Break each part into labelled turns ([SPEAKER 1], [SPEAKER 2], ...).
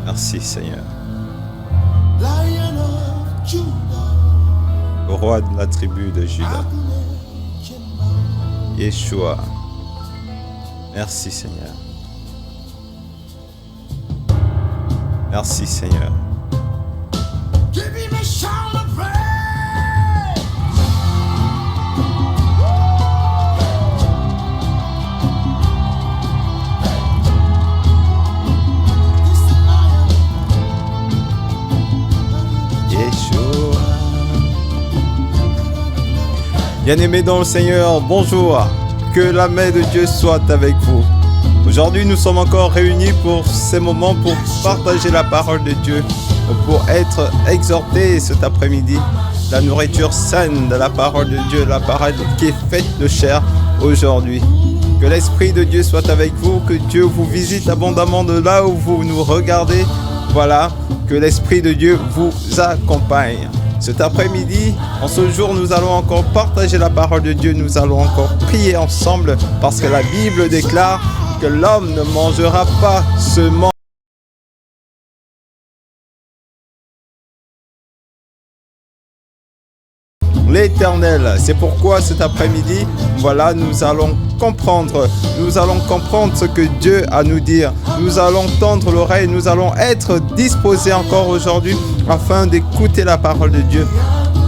[SPEAKER 1] Merci Seigneur. Le roi de la tribu de Juda. Yeshua. Merci Seigneur. Merci Seigneur. Bien-aimés dans le Seigneur, bonjour, que la main de Dieu soit avec vous. Aujourd'hui, nous sommes encore réunis pour ces moments pour partager la parole de Dieu, pour être exhortés cet après-midi, la nourriture saine de la parole de Dieu, la parole qui est faite de chair aujourd'hui. Que l'Esprit de Dieu soit avec vous, que Dieu vous visite abondamment de là où vous nous regardez. Voilà, que l'Esprit de Dieu vous accompagne. Cet après-midi, en ce jour, nous allons encore partager la parole de Dieu. Nous allons encore prier ensemble parce que la Bible déclare que l'homme ne mangera pas seulement l'Éternel. C'est pourquoi cet après-midi, voilà, nous allons comprendre ce que Dieu a à nous dire. Nous allons tendre l'oreille, nous allons être disposés encore aujourd'hui afin d'écouter la parole de Dieu,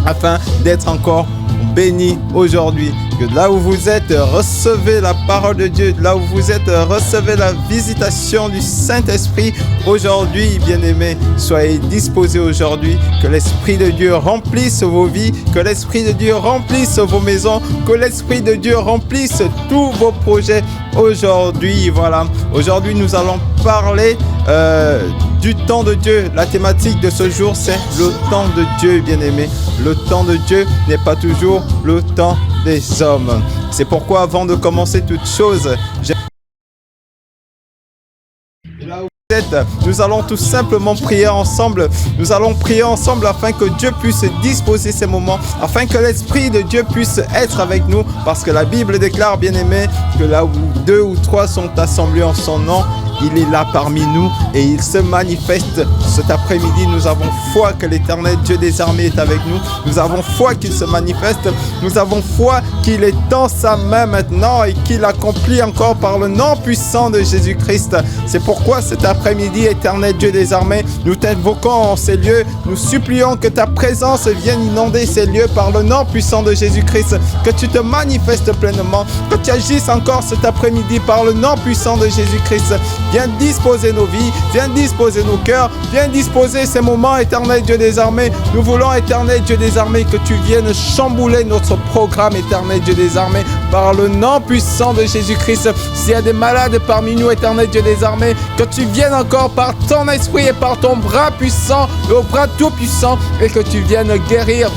[SPEAKER 1] afin d'être encore bénis aujourd'hui. Que là où vous êtes, recevez la parole de Dieu. Là où vous êtes, recevez la visitation du Saint-Esprit. Aujourd'hui, bien-aimés, soyez disposés aujourd'hui. Que l'Esprit de Dieu remplisse vos vies. Que l'Esprit de Dieu remplisse vos maisons. Que l'Esprit de Dieu remplisse tous vos projets aujourd'hui. Voilà. Aujourd'hui, nous allons parler du temps de Dieu. La thématique de ce jour, c'est le temps de Dieu, bien-aimés. Le temps de Dieu n'est pas toujours le temps des hommes. C'est pourquoi avant de commencer toute chose, et là où vous êtes, nous allons tout simplement prier ensemble. Nous allons prier ensemble afin que Dieu puisse disposer ces moments, afin que l'Esprit de Dieu puisse être avec nous, parce que la Bible déclare, bien-aimés, que là où 2 ou 3 sont assemblés en son nom, il est là parmi nous et il se manifeste. Cet après-midi, nous avons foi que l'Éternel Dieu des armées est avec nous. Nous avons foi qu'il se manifeste. Nous avons foi qu'il est dans sa main maintenant et qu'il accomplit encore par le nom puissant de Jésus-Christ. C'est pourquoi cet après-midi, Éternel Dieu des armées, nous t'invoquons en ces lieux. Nous supplions que ta présence vienne inonder ces lieux par le nom puissant de Jésus-Christ. Que tu te manifestes pleinement. Que tu agisses encore cet après-midi par le nom puissant de Jésus-Christ. Viens disposer nos vies, viens disposer nos cœurs, viens disposer ces moments, Éternel Dieu des armées. Nous voulons, Éternel Dieu des armées, que tu viennes chambouler notre programme, Éternel Dieu des armées, par le nom puissant de Jésus-Christ. S'il y a des malades parmi nous, Éternel Dieu des armées, que tu viennes encore par ton esprit et par ton bras puissant, au bras tout puissant, et que tu viennes guérir,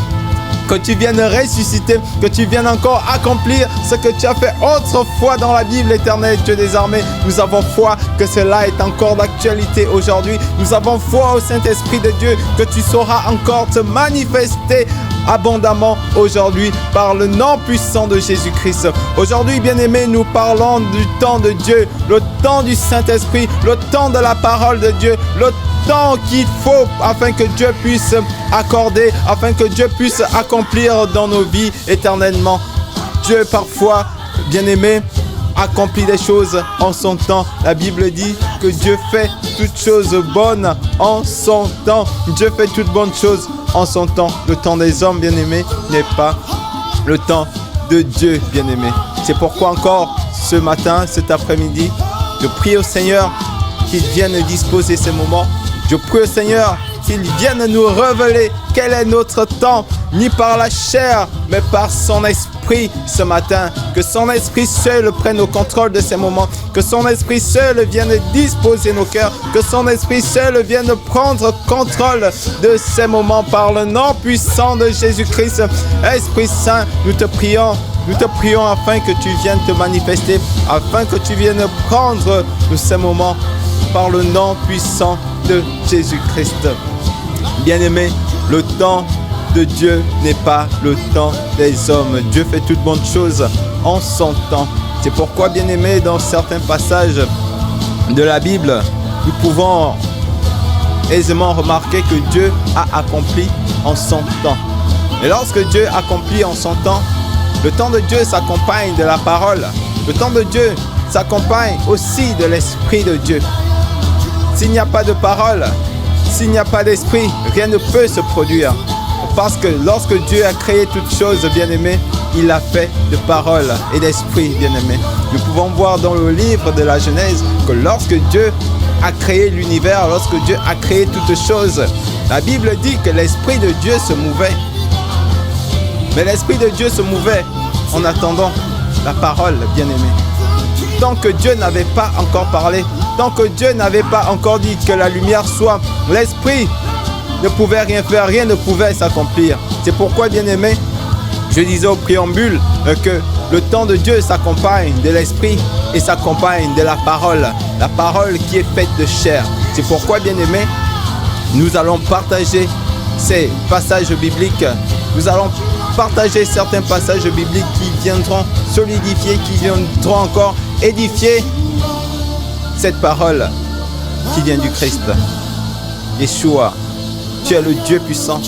[SPEAKER 1] que tu viennes ressusciter, que tu viennes encore accomplir ce que tu as fait autrefois dans la Bible, Éternel Dieu des armées. Nous avons foi que cela est encore d'actualité aujourd'hui. Nous avons foi au Saint-Esprit de Dieu que tu sauras encore te manifester abondamment aujourd'hui par le nom puissant de Jésus-Christ. Aujourd'hui, bien-aimés, nous parlons du temps de Dieu, le temps du Saint-Esprit, le temps de la parole de Dieu, le temps qu'il faut afin que Dieu puisse accorder, afin que Dieu puisse accomplir dans nos vies éternellement. Dieu parfois, bien-aimé, accomplit des choses en son temps. La Bible dit que Dieu fait toutes choses bonnes en son temps. Dieu fait toutes bonnes choses en son temps. Le temps des hommes, bien-aimés, n'est pas le temps de Dieu, bien-aimé. C'est pourquoi encore ce matin, cet après-midi, je prie au Seigneur qu'il vienne disposer ces moments. Je prie au Seigneur qu'il vienne nous révéler quel est notre temps, ni par la chair, mais par son esprit ce matin. Que son esprit seul prenne le contrôle de ces moments. Que son esprit seul vienne disposer nos cœurs. Que son esprit seul vienne prendre contrôle de ces moments par le nom puissant de Jésus-Christ. Esprit Saint, nous te prions afin que tu viennes te manifester, afin que tu viennes prendre de ces moments par le nom puissant de Jésus-Christ. Bien-aimé, le temps de Dieu n'est pas le temps des hommes. Dieu fait toutes bonnes choses en son temps. C'est pourquoi, bien-aimé, dans certains passages de la Bible, nous pouvons aisément remarquer que Dieu a accompli en son temps. Et lorsque Dieu accomplit en son temps, le temps de Dieu s'accompagne de la parole. Le temps de Dieu s'accompagne aussi de l'Esprit de Dieu. S'il n'y a pas de parole, s'il n'y a pas d'esprit, rien ne peut se produire. Parce que lorsque Dieu a créé toutes choses, bien-aimés, il a fait de parole et d'esprit, bien-aimés. Nous pouvons voir dans le livre de la Genèse que lorsque Dieu a créé l'univers, lorsque Dieu a créé toutes choses, la Bible dit que l'Esprit de Dieu se mouvait. Mais l'Esprit de Dieu se mouvait en attendant la parole, bien-aimés. Tant que Dieu n'avait pas encore parlé, tant que Dieu n'avait pas encore dit que la lumière soit, l'Esprit ne pouvait rien faire, rien ne pouvait s'accomplir. C'est pourquoi, bien-aimés, je disais au préambule que le temps de Dieu s'accompagne de l'Esprit et s'accompagne de la parole qui est faite de chair. C'est pourquoi, bien-aimés, nous allons partager ces passages bibliques. Nous allons partager certains passages bibliques qui viendront solidifier, qui viendront encore édifier cette parole qui vient du Christ. Yeshua, tu es le Dieu puissant.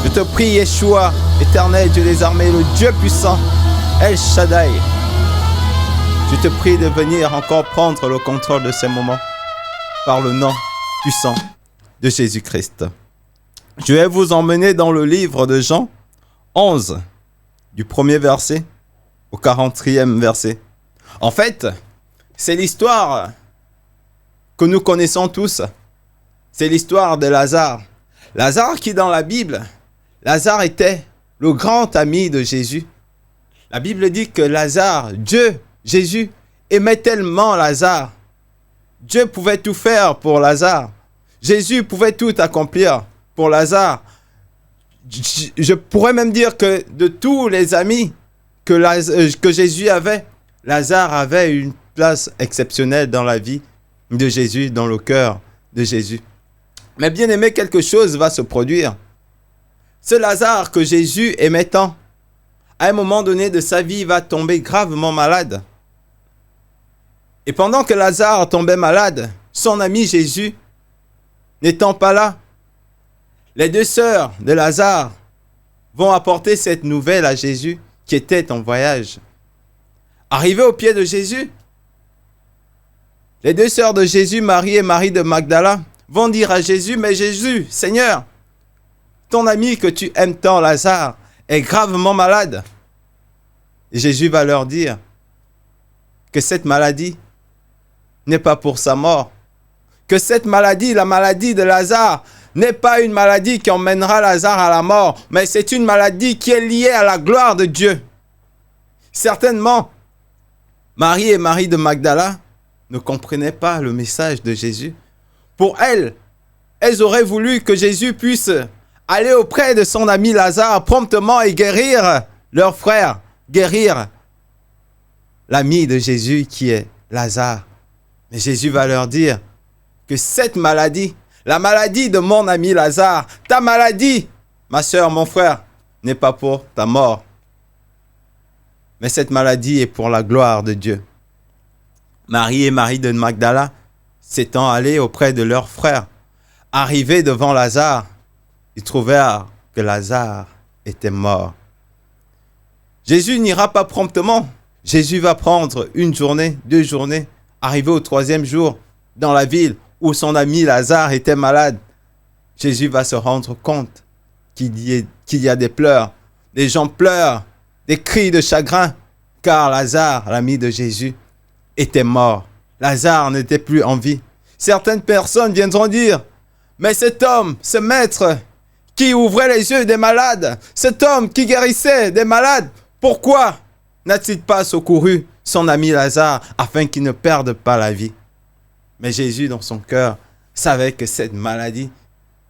[SPEAKER 1] Je te prie, Yeshua, éternel Dieu des armées, le Dieu puissant, El Shaddai. Je te prie de venir encore prendre le contrôle de ces moments par le nom puissant de Jésus-Christ. Je vais vous emmener dans le livre de Jean 11, du 1er verset au 40e verset. En fait, c'est l'histoire que nous connaissons tous. C'est l'histoire de Lazare. Lazare qui, dans la Bible, Lazare était le grand ami de Jésus. La Bible dit que Lazare, Dieu, Jésus, aimait tellement Lazare. Dieu pouvait tout faire pour Lazare. Jésus pouvait tout accomplir pour Lazare. Je pourrais même dire que de tous les amis que Jésus avait, Lazare avait une place exceptionnelle dans la vie de Jésus, dans le cœur de Jésus. Mais bien aimé, quelque chose va se produire. Ce Lazare que Jésus aimait tant, à un moment donné de sa vie, va tomber gravement malade. Et pendant que Lazare tombait malade, son ami Jésus n'étant pas là, les deux sœurs de Lazare vont apporter cette nouvelle à Jésus qui était en voyage. Arrivés au pied de Jésus, les deux sœurs de Jésus, Marie et Marie de Magdala, vont dire à Jésus, « Mais Jésus, Seigneur, ton ami que tu aimes tant, Lazare, est gravement malade. » Et Jésus va leur dire que cette maladie n'est pas pour sa mort, que cette maladie, la maladie de Lazare, n'est pas une maladie qui emmènera Lazare à la mort, mais c'est une maladie qui est liée à la gloire de Dieu. Certainement, Marie et Marie de Magdala ne comprenaient pas le message de Jésus. Pour elles auraient voulu que Jésus puisse aller auprès de son ami Lazare promptement et guérir leur frère, guérir l'ami de Jésus qui est Lazare. Mais Jésus va leur dire que cette maladie, la maladie de mon ami Lazare, ta maladie, ma soeur, mon frère, n'est pas pour ta mort. Mais cette maladie est pour la gloire de Dieu. Marie et Marie de Magdala s'étant allés auprès de leur frère, arrivés devant Lazare, ils trouvèrent que Lazare était mort. Jésus n'ira pas promptement. Jésus va prendre une journée, 2 journées, arrivé au 3e jour dans la ville où son ami Lazare était malade. Jésus va se rendre compte qu'il y a des pleurs. Les gens pleurent, des cris de chagrin, car Lazare, l'ami de Jésus, était mort. Lazare n'était plus en vie. Certaines personnes viendront dire, mais cet homme, ce maître qui ouvrait les yeux des malades, cet homme qui guérissait des malades, pourquoi n'a-t-il pas secouru son ami Lazare afin qu'il ne perde pas la vie? Mais Jésus, dans son cœur, savait que cette maladie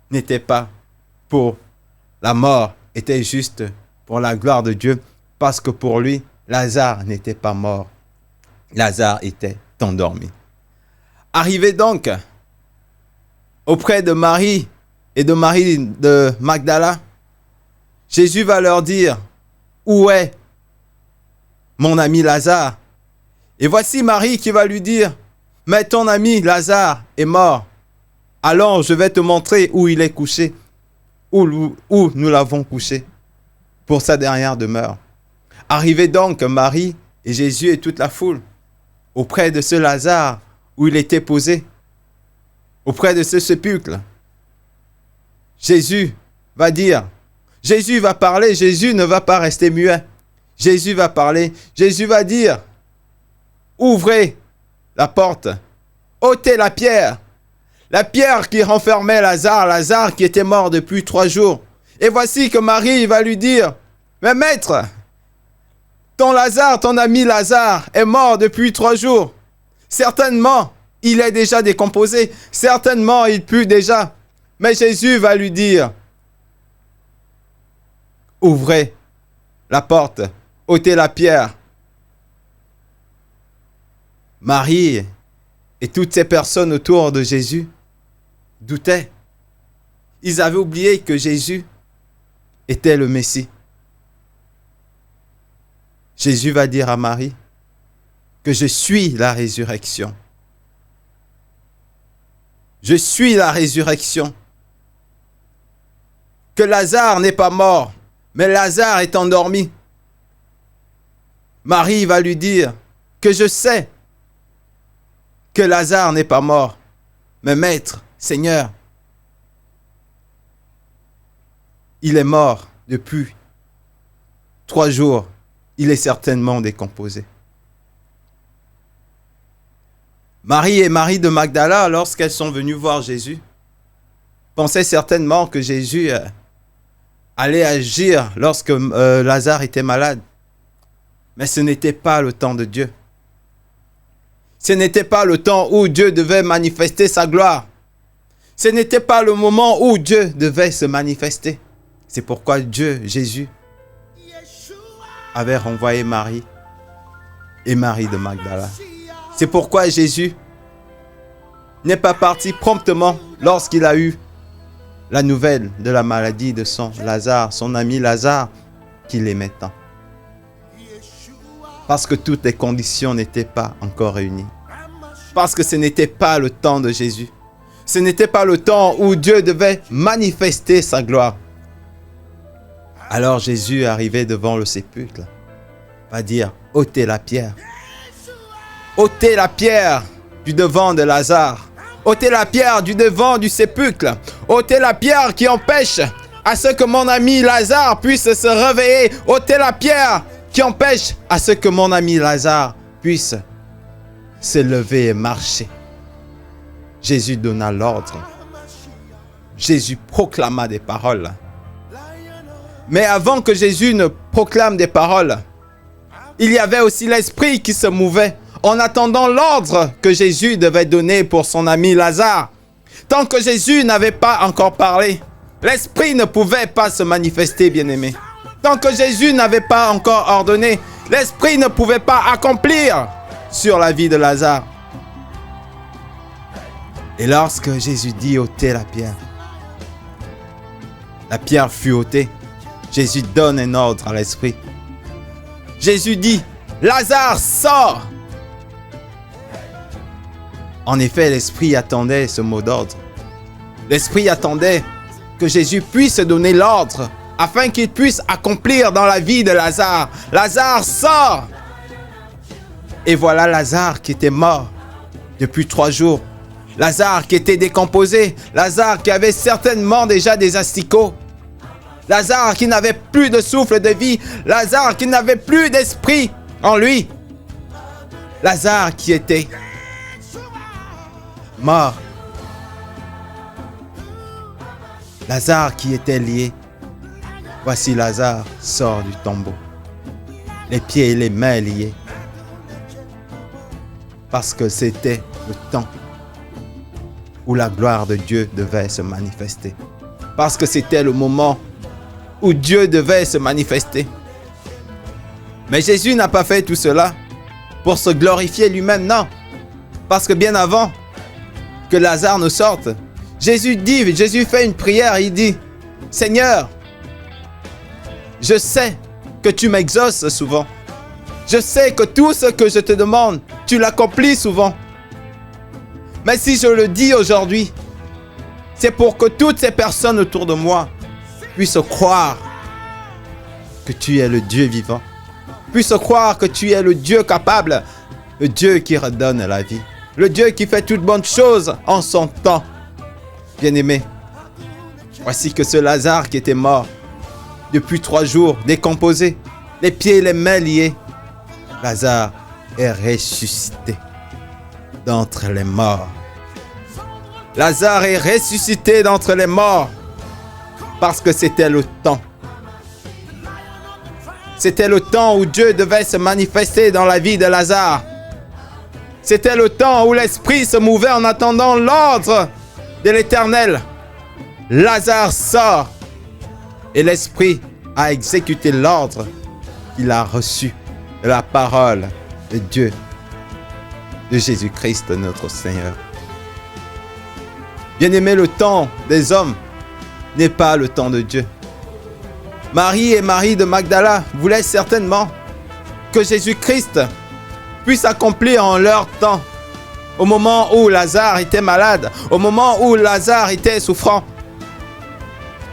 [SPEAKER 1] n'était pas pour la mort, était juste pour la gloire de Dieu, parce que pour lui, Lazare n'était pas mort. Lazare était endormi. Arrivé donc auprès de Marie et de Marie de Magdala, Jésus va leur dire, « Où est mon ami Lazare ?» Et voici Marie qui va lui dire, « Mais ton ami Lazare est mort. » Allons, je vais te montrer où il est couché, où nous l'avons couché, pour sa dernière demeure. » Arrivait donc Marie et Jésus et toute la foule auprès de ce Lazare où il était posé, auprès de ce sépulcre. Jésus va dire, Jésus va parler, Jésus ne va pas rester muet. Jésus va parler, Jésus va dire, ouvrez la porte, ôtez la pierre qui renfermait Lazare, Lazare qui était mort depuis 3 jours. Et voici que Marie va lui dire, mais maître, ton Lazare, ton ami Lazare est mort depuis 3 jours. Certainement, il est déjà décomposé. Certainement, il pue déjà. Mais Jésus va lui dire, ouvrez la porte, ôtez la pierre. Marie et toutes ces personnes autour de Jésus doutaient. Ils avaient oublié que Jésus était le Messie. Jésus va dire à Marie que je suis la résurrection. Je suis la résurrection. Que Lazare n'est pas mort, mais Lazare est endormi. Marie va lui dire que je sais que Lazare n'est pas mort, mais Maître, Seigneur, il est mort depuis 3 jours. Il est certainement décomposé. Marie et Marie de Magdala, lorsqu'elles sont venues voir Jésus, pensaient certainement que Jésus allait agir lorsque Lazare était malade. Mais ce n'était pas le temps de Dieu. Ce n'était pas le temps où Dieu devait manifester sa gloire. Ce n'était pas le moment où Dieu devait se manifester. C'est pourquoi Dieu, Jésus, avait renvoyé Marie et Marie de Magdala. C'est pourquoi Jésus n'est pas parti promptement lorsqu'il a eu la nouvelle de la maladie de son Lazare, son ami Lazare, qu'il aimait tant. Parce que toutes les conditions n'étaient pas encore réunies. Parce que ce n'était pas le temps de Jésus. Ce n'était pas le temps où Dieu devait manifester sa gloire. Alors Jésus, arrivé devant le sépulcre, va dire, ôtez la pierre. Ôtez la pierre du devant de Lazare. Ôtez la pierre du devant du sépulcre. Ôtez la pierre qui empêche à ce que mon ami Lazare puisse se réveiller. Ôtez la pierre qui empêche à ce que mon ami Lazare puisse se lever et marcher. Jésus donna l'ordre. Jésus proclama des paroles. Mais avant que Jésus ne proclame des paroles, il y avait aussi l'esprit qui se mouvait en attendant l'ordre que Jésus devait donner pour son ami Lazare. Tant que Jésus n'avait pas encore parlé, l'esprit ne pouvait pas se manifester, bien-aimé. Tant que Jésus n'avait pas encore ordonné, l'esprit ne pouvait pas accomplir sur la vie de Lazare. Et lorsque Jésus dit ôtez la pierre fut ôtée. Jésus donne un ordre à l'esprit. Jésus dit, Lazare, sors! En effet, l'esprit attendait ce mot d'ordre. L'esprit attendait que Jésus puisse donner l'ordre afin qu'il puisse accomplir dans la vie de Lazare. Lazare, sors! Et voilà Lazare qui était mort depuis 3 jours. Lazare qui était décomposé. Lazare qui avait certainement déjà des asticots. Lazare qui n'avait plus de souffle de vie. Lazare qui n'avait plus d'esprit en lui. Lazare qui était mort. Lazare qui était lié. Voici Lazare sort du tombeau. Les pieds et les mains liés. Parce que c'était le temps où la gloire de Dieu devait se manifester. Parce que c'était le moment où Dieu devait se manifester. Mais Jésus n'a pas fait tout cela pour se glorifier lui-même, non. Parce que bien avant que Lazare ne sorte, Jésus fait une prière, il dit, Seigneur, je sais que tu m'exauces souvent. Je sais que tout ce que je te demande, tu l'accomplis souvent. Mais si je le dis aujourd'hui, C'est pour que toutes ces personnes autour de moi puissent croire que tu es le Dieu vivant. Puissent croire que tu es le Dieu capable, le Dieu qui redonne la vie, le Dieu qui fait toutes bonnes choses en son temps. Bien-aimé, voici que ce Lazare qui était mort depuis 3 jours, décomposé, les pieds et les mains liés, Lazare est ressuscité d'entre les morts. Lazare est ressuscité d'entre les morts parce que c'était le temps. C'était le temps où Dieu devait se manifester dans la vie de Lazare. C'était le temps où l'Esprit se mouvait en attendant l'ordre de l'Éternel. Lazare sort et l'Esprit a exécuté l'ordre qu'il a reçu de la parole de Dieu, de Jésus-Christ notre Seigneur. Bien-aimé, le temps des hommes n'est pas le temps de Dieu. Marie et Marie de Magdala voulaient certainement que Jésus-Christ puisse accomplir en leur temps, au moment où Lazare était malade, au moment où Lazare était souffrant.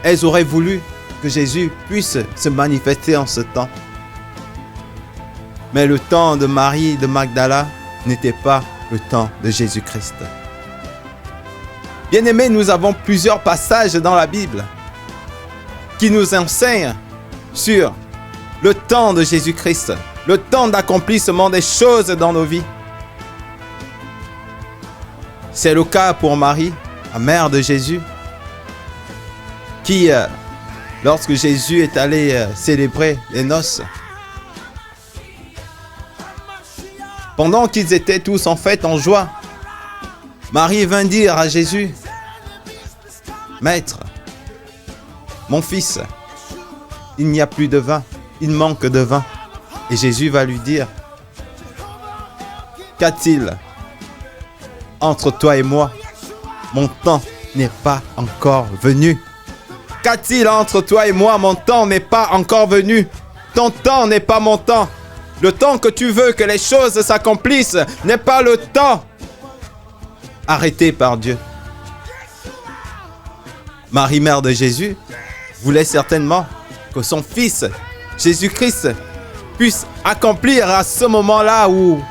[SPEAKER 1] Elles auraient voulu que Jésus puisse se manifester en ce temps. Mais le temps de Marie de Magdala n'était pas le temps de Jésus-Christ. Bien-aimés, nous avons plusieurs passages dans la Bible qui nous enseignent sur le temps de Jésus-Christ, le temps d'accomplissement des choses dans nos vies. C'est le cas pour Marie, la mère de Jésus, qui, lorsque Jésus est allé célébrer les noces, pendant qu'ils étaient tous en fête, en joie, Marie vint dire à Jésus, « Maître, mon fils, il n'y a plus de vin, il manque de vin. » Et Jésus va lui dire, « Qu'a-t-il entre toi et moi? Mon temps n'est pas encore venu. » Qu'a-t-il entre toi et moi? Mon temps n'est pas encore venu. Ton temps n'est pas mon temps. Le temps que tu veux que les choses s'accomplissent n'est pas le temps arrêté par Dieu. Marie, mère de Jésus, voulait certainement que son fils, Jésus-Christ, puisse accomplir à ce moment-là où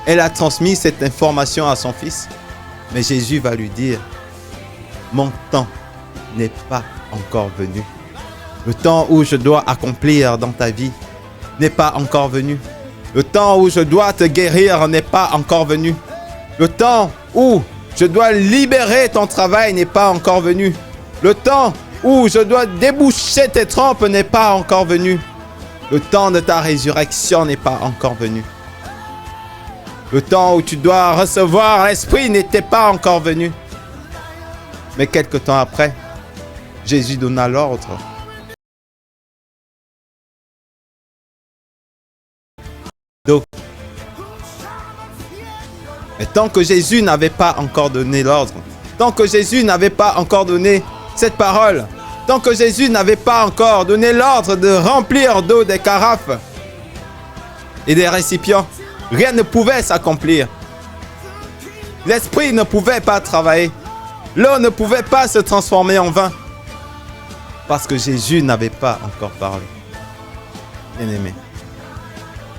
[SPEAKER 1] elle a transmis cette information à son fils. Mais Jésus va lui dire, « Mon temps n'est pas encore venu. Le temps où je dois accomplir dans ta vie n'est pas encore venu. Le temps où je dois te guérir n'est pas encore venu. Le temps où je dois libérer ton travail n'est pas encore venu. Le temps où je dois déboucher tes trompes n'est pas encore venu. Le temps de ta résurrection n'est pas encore venu. Le temps où tu dois recevoir l'Esprit n'était pas encore venu. » Mais quelque temps après, Jésus donna l'ordre. Donc, mais tant que Jésus n'avait pas encore donné l'ordre, tant que Jésus n'avait pas encore donné cette parole, tant que Jésus n'avait pas encore donné l'ordre de remplir d'eau des carafes et des récipients, rien ne pouvait s'accomplir. L'Esprit ne pouvait pas travailler. L'eau ne pouvait pas se transformer en vin. Parce que Jésus n'avait pas encore parlé. Bien-aimé.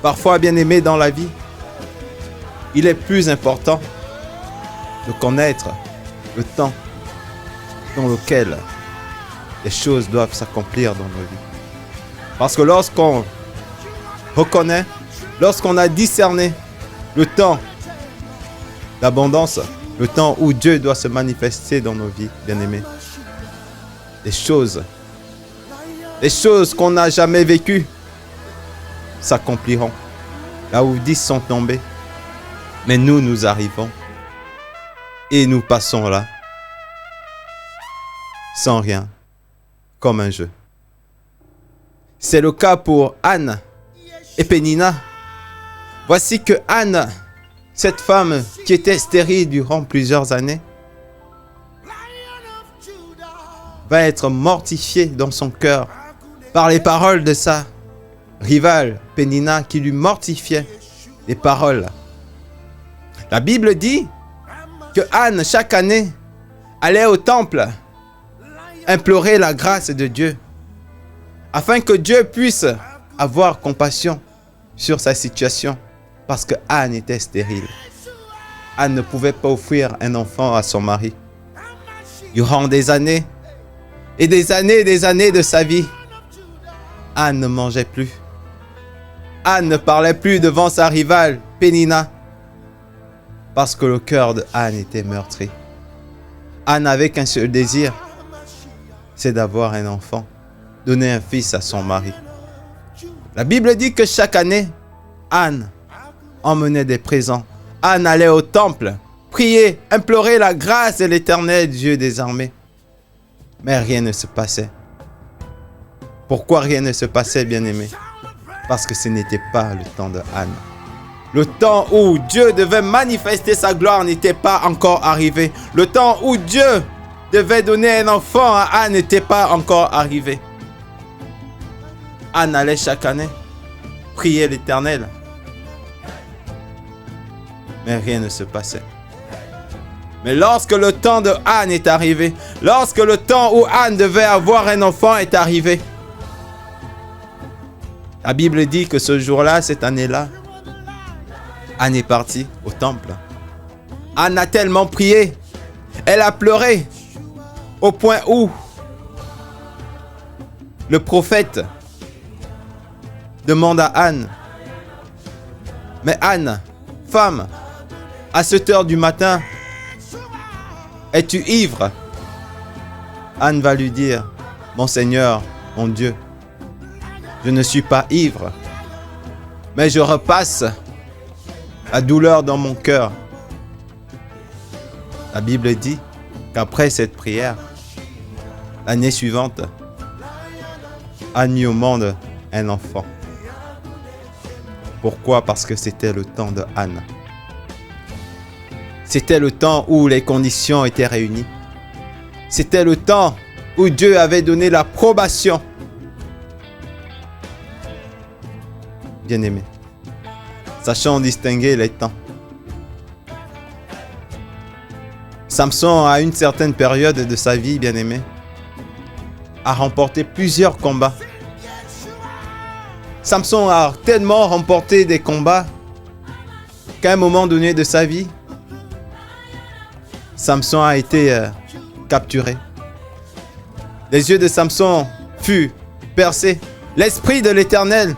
[SPEAKER 1] Parfois, bien-aimé, dans la vie, il est plus important de connaître le temps dans lequel les choses doivent s'accomplir dans nos vies. Parce que lorsqu'on reconnaît, lorsqu'on a discerné le temps d'abondance, le temps où Dieu doit se manifester dans nos vies, bien-aimés, les choses qu'on n'a jamais vécues s'accompliront. Là où 10 sont tombés, mais nous arrivons et nous passons là, sans rien, comme un jeu. C'est le cas pour Anne et Pénina. Voici que Anne, cette femme qui était stérile durant plusieurs années, va être mortifiée dans son cœur par les paroles de sa rivale Pénina qui lui mortifiait les paroles. La Bible dit que Anne, chaque année, allait au temple implorer la grâce de Dieu, afin que Dieu puisse avoir compassion sur sa situation, parce que Anne était stérile. Anne ne pouvait pas offrir un enfant à son mari. Durant des années et des années de sa vie, Anne ne mangeait plus. Anne ne parlait plus devant sa rivale, Pénina, parce que le cœur de Anne était meurtri. Anne n'avait qu'un seul désir, c'est d'avoir un enfant, donner un fils à son mari. La Bible dit que chaque année, Anne emmenait des présents. Anne allait au temple, prier, implorer la grâce de l'Éternel Dieu des armées. Mais rien ne se passait. Pourquoi rien ne se passait, bien-aimé? Parce que ce n'était pas le temps de Anne. Le temps où Dieu devait manifester sa gloire n'était pas encore arrivé. Le temps où Dieu devait donner un enfant à Anne n'était pas encore arrivé. Anne allait chaque année prier l'Éternel. Mais rien ne se passait. Mais lorsque le temps de Anne est arrivé, lorsque le temps où Anne devait avoir un enfant est arrivé, la Bible dit que ce jour-là, cette année-là, Anne est partie au temple. Anne a tellement prié, elle a pleuré, au point où le prophète demande à Anne, « Mais Anne, femme, à cette heure du matin, es-tu ivre ?» Anne va lui dire, « Mon Seigneur, mon Dieu, je ne suis pas ivre, mais je repasse la douleur dans mon cœur. » La Bible dit qu'après cette prière, l'année suivante, Anne mit au monde un enfant. Pourquoi? Parce que c'était le temps de Anne. C'était le temps où les conditions étaient réunies. C'était le temps où Dieu avait donné l'approbation. Bien-aimé, sachant distinguer les temps. Samson, à une certaine période de sa vie, bien-aimé, a remporté plusieurs combats. Samson a tellement remporté des combats qu'à un moment donné de sa vie, Samson a été capturé. Les yeux de Samson furent percés. L'esprit de l'Éternel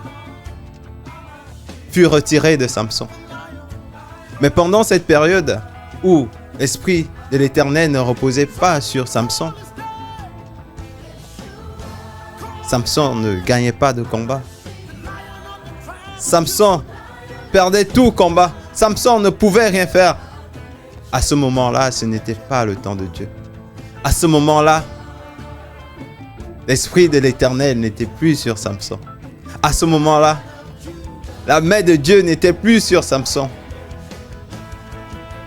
[SPEAKER 1] fut retiré de Samson. Mais pendant cette période où l'esprit de l'Éternel ne reposait pas sur Samson, Samson ne gagnait pas de combat. Samson perdait tout combat. Samson ne pouvait rien faire. À ce moment-là, ce n'était pas le temps de Dieu. À ce moment-là, l'esprit de l'Éternel n'était plus sur Samson. À ce moment-là, la main de Dieu n'était plus sur Samson.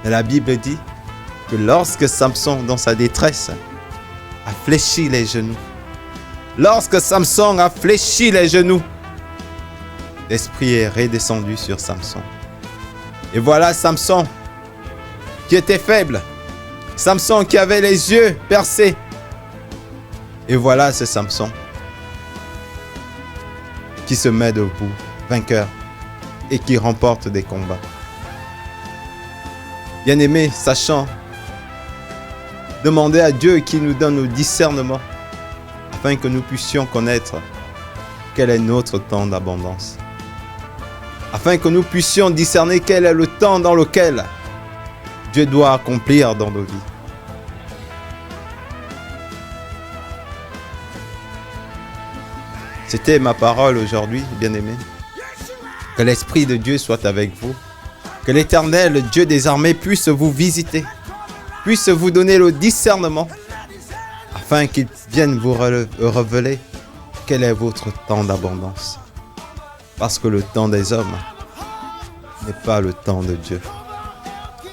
[SPEAKER 1] Et la Bible dit que lorsque Samson, dans sa détresse, a fléchi les genoux, lorsque Samson a fléchi les genoux, l'esprit est redescendu sur Samson. Et voilà Samson qui était faible. Samson qui avait les yeux percés. Et voilà ce Samson qui se met debout, vainqueur, et qui remporte des combats. Bien-aimés, sachant, demandez à Dieu qu'il nous donne le discernement afin que nous puissions connaître quel est notre temps d'abondance. Afin que nous puissions discerner quel est le temps dans lequel Dieu doit accomplir dans nos vies. C'était ma parole aujourd'hui, bien-aimés. Que l'Esprit de Dieu soit avec vous. Que l'Éternel, Dieu des armées, puisse vous visiter, puisse vous donner le discernement, afin qu'il vienne vous révéler quel est votre temps d'abondance. Parce que le temps des hommes n'est pas le temps de Dieu.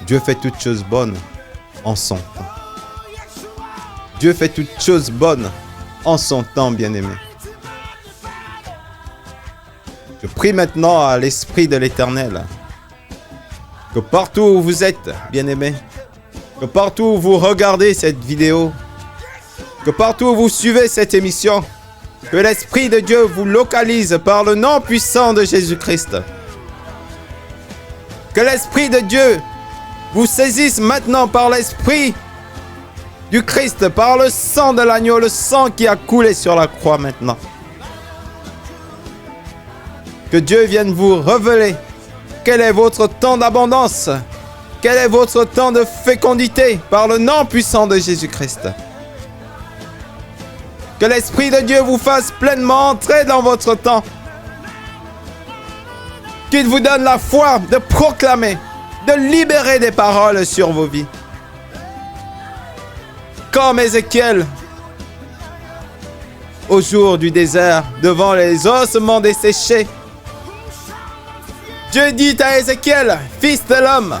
[SPEAKER 1] Dieu fait toutes choses bonnes en son temps. Dieu fait toutes choses bonnes en son temps, bien-aimé. Je prie maintenant à l'Esprit de l'Éternel que partout où vous êtes, bien-aimés, que partout où vous regardez cette vidéo, Que partout où vous suivez cette émission, que l'Esprit de Dieu vous localise par le nom puissant de Jésus-Christ. Que l'Esprit de Dieu vous saisisse maintenant par l'Esprit du Christ, par le sang de l'agneau, le sang qui a coulé sur la croix maintenant. Que Dieu vienne vous révéler quel est votre temps d'abondance, quel est votre temps de fécondité par le nom puissant de Jésus-Christ. Que l'Esprit de Dieu vous fasse pleinement entrer dans votre temps. Qu'il vous donne la foi de proclamer, de libérer des paroles sur vos vies. Comme Ézéchiel, au jour du désert, devant les ossements desséchés, Dieu dit à Ézéchiel, fils de l'homme,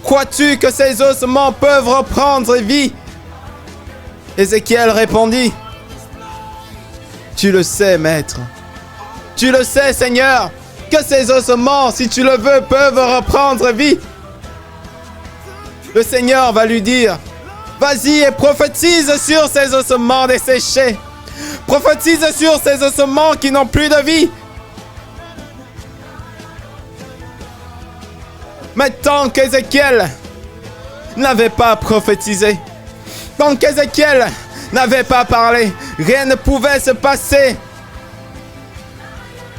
[SPEAKER 1] crois-tu que ces ossements peuvent reprendre vie? Ézéchiel répondit, tu le sais, maître. Tu le sais, Seigneur, que ces ossements, si tu le veux, peuvent reprendre vie. Le Seigneur va lui dire, vas-y et prophétise sur ces ossements desséchés. Prophétise sur ces ossements qui n'ont plus de vie. Mais tant qu'Ézéchiel n'avait pas prophétisé, tant qu'Ézéchiel n'avait pas parlé, rien ne pouvait se passer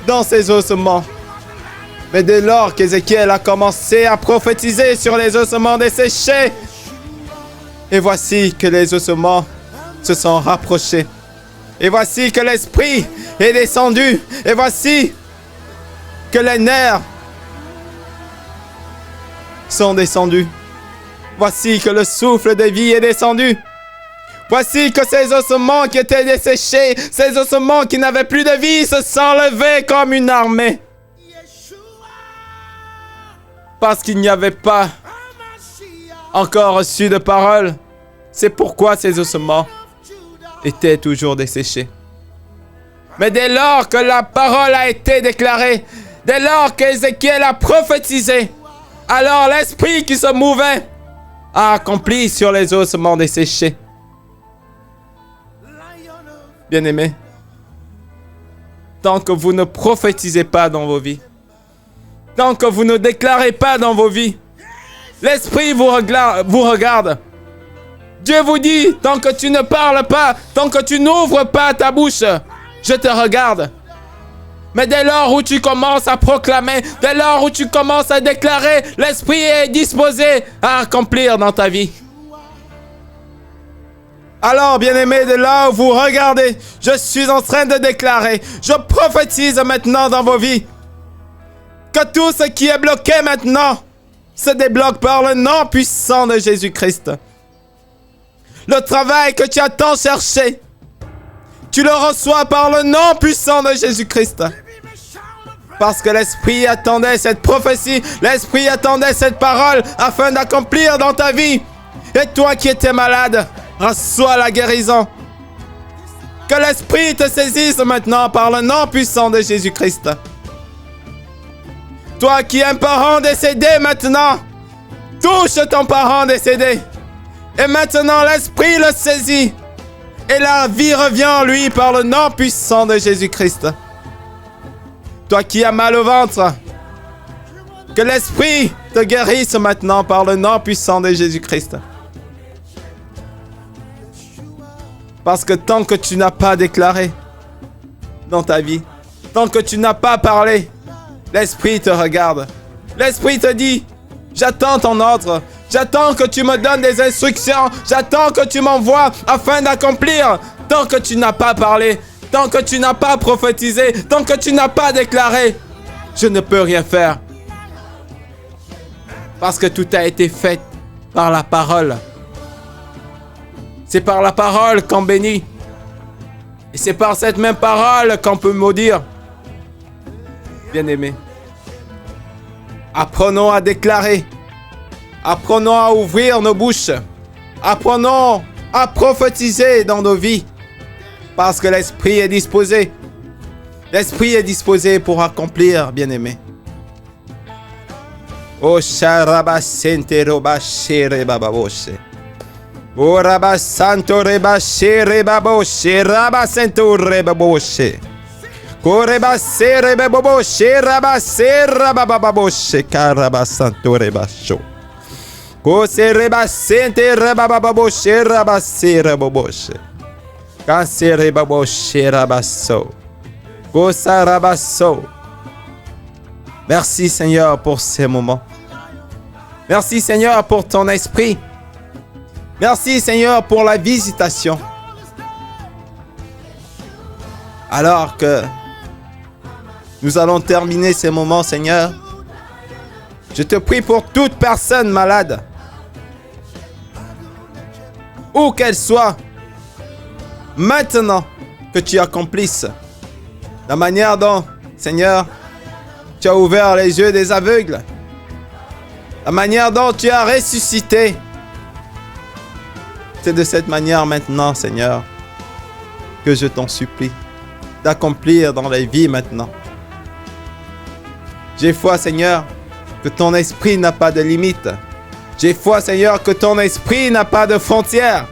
[SPEAKER 1] dans ces ossements. Mais dès lors qu'Ézéchiel a commencé à prophétiser sur les ossements desséchés, et voici que les ossements se sont rapprochés. Et voici que l'Esprit est descendu. Et voici que les nerfs sont descendus. Voici que le souffle de vie est descendu. Voici que ces ossements qui étaient desséchés, ces ossements qui n'avaient plus de vie, se sont levés comme une armée. Parce qu'il n'y avait pas encore reçu de parole. C'est pourquoi ces ossements étaient toujours desséchés. Mais dès lors que la parole a été déclarée, dès lors qu'Ézéchiel a prophétisé, alors l'Esprit qui se mouvait a accompli sur les ossements desséchés. Bien-aimés, tant que vous ne prophétisez pas dans vos vies, tant que vous ne déclarez pas dans vos vies, l'Esprit vous regarde. Dieu vous dit, tant que tu ne parles pas, tant que tu n'ouvres pas ta bouche, je te regarde. Mais dès lors où tu commences à proclamer, dès lors où tu commences à déclarer, l'Esprit est disposé à accomplir dans ta vie. Alors, bien-aimés, de là où vous regardez, je suis en train de déclarer, je prophétise maintenant dans vos vies, que tout ce qui est bloqué maintenant se débloque par le nom puissant de Jésus-Christ. Le travail que tu as tant cherché, tu le reçois par le nom puissant de Jésus-Christ. Parce que l'Esprit attendait cette prophétie, l'Esprit attendait cette parole afin d'accomplir dans ta vie. Et toi qui étais malade, reçois la guérison. Que l'Esprit te saisisse maintenant par le nom puissant de Jésus-Christ. Toi qui es un parent décédé maintenant, touche ton parent décédé. Et maintenant l'Esprit le saisit. Et la vie revient en lui par le nom puissant de Jésus-Christ. Toi qui as mal au ventre, que l'Esprit te guérisse maintenant par le nom puissant de Jésus-Christ. Parce que tant que tu n'as pas déclaré dans ta vie, tant que tu n'as pas parlé, l'Esprit te regarde. L'Esprit te dit, j'attends ton ordre. J'attends que tu me donnes des instructions. J'attends que tu m'envoies afin d'accomplir. Tant que tu n'as pas parlé, tant que tu n'as pas prophétisé, tant que tu n'as pas déclaré, je ne peux rien faire. Parce que tout a été fait par la parole. C'est par la parole qu'on bénit. Et c'est par cette même parole qu'on peut maudire. Bien-aimés, apprenons à déclarer. Apprenons à ouvrir nos bouches. Apprenons à prophétiser dans nos vies. Parce que l'Esprit est disposé. L'Esprit est disposé pour accomplir, bien-aimés. Oh, Oraba santo reba she reba boshe raba santo reba boshe. Koreba se reba boshe raba se raba baba boshe karaba santo reba sho. Ko se reba sente reba baba boshe raba se reba boshe. Ka se reba boshe raba so. Ko sa raba so. Merci Seigneur pour ces moments. Merci Seigneur pour ton esprit. Merci Seigneur pour la visitation. Alors que nous allons terminer ces moments, Seigneur, je te prie pour toute personne malade, où qu'elle soit, maintenant que tu accomplisses la manière dont, Seigneur, tu as ouvert les yeux des aveugles, la manière dont tu as ressuscité. C'est de cette manière maintenant, Seigneur, que je t'en supplie d'accomplir dans les vies maintenant. J'ai foi, Seigneur, que ton esprit n'a pas de limite. J'ai foi, Seigneur, que ton esprit n'a pas de frontières.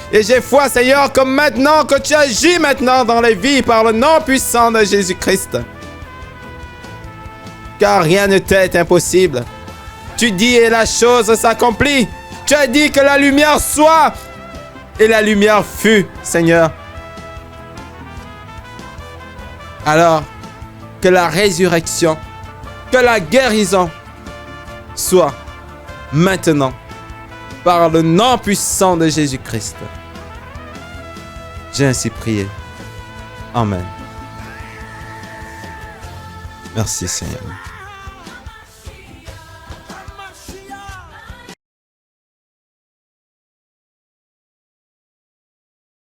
[SPEAKER 1] Et j'ai foi, Seigneur, que maintenant, que tu agis maintenant dans les vies par le nom puissant de Jésus-Christ. Car rien ne t'est impossible. Tu dis et la chose s'accomplit. Tu as dit que la lumière soit, et la lumière fut, Seigneur. Alors, que la résurrection, que la guérison soit maintenant, par le nom puissant de Jésus-Christ. J'ai ainsi prié. Amen. Merci Seigneur.